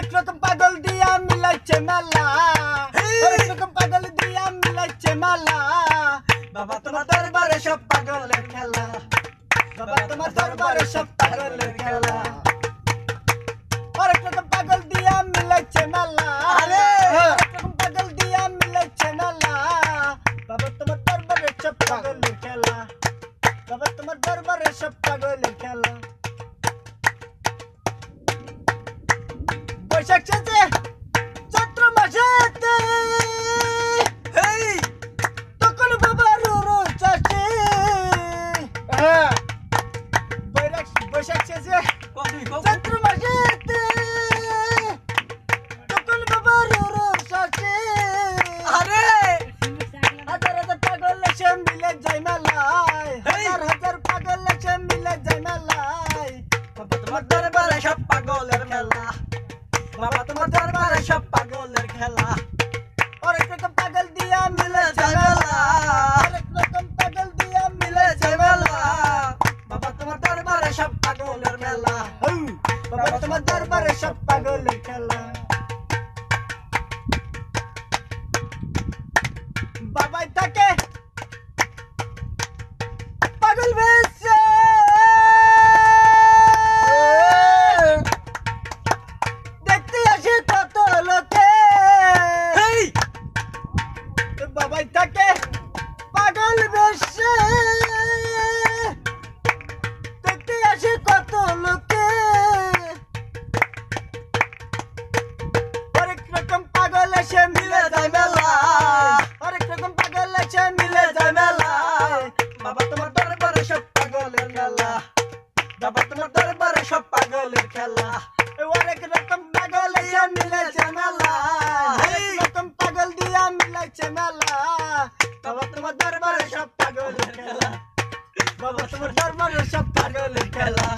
হরেক রকম পাগল দিয়া মিলাইছে মেলা, হরেক রকম পাগল দিয়া মিলাইছে মেলা। বাবা তোমার দরবারে সব পাগলের খেলা, বাবা তোমার দরবারে সব পাগলের খেলা। হরেক রকম পাগল দিয়া মিলাইছে মেলা, হরেক রকম পাগল দিয়া মিলাইছে মেলা। বাবা তোমার দরবারে সব পাগলের খেলা, বাবা তোমার দরবারে সব পাগলের খেলা। বৈশাখ শেষে চৈত্র মাসেতে তখন বাবা রুরু চাষে। বৈশাখ শেষে চৈত্র মাসেতে তখন বাবা রুরু চাষে। হাজার হাজার পাগল এসে মিলে যায় মেলায়, হাজার হাজার পাগল এসে মিলে যায় মেলায়। বাবা তোমার দরবারে সব পাগলের খেলা, বাবা তোমার দরবারে সব পাগলের খেলা। হরেক রকম পাগল দিয়া মিলে যায় মেলা, হরেক রকম পাগল দিয়া মিলে যায় মেলা। বাবা তোমার দরবারে সব পাগলের মেলা, বাবা তোমার দরবারে সব পাগলের খেলা। বাবাই থাকে পাগল বেশে, দেখতে আসে কত লোকে। বাবাই থাকে পাগল বেশে, দেখতে আসে কত লোকে। হরেক রকম পাগল এসে মিলে যায় মেলা, হরেক রকম পাগল এসে মিলে যায় মেলা। বাবা তোমার দরবারে সব পাগলের মেলা, বাবা তোমার দরবারে সব পাগলের খেলা। হরেক রকম পাগল এসে মিলে যায় মেলা, হরেক রকম পাগল দিয়া মিলাইছে মেলা। বাবা তোমার দরবারে সব পাগলের খেলা, বাবা তোমার দরবারে সব পাগলের খেলা।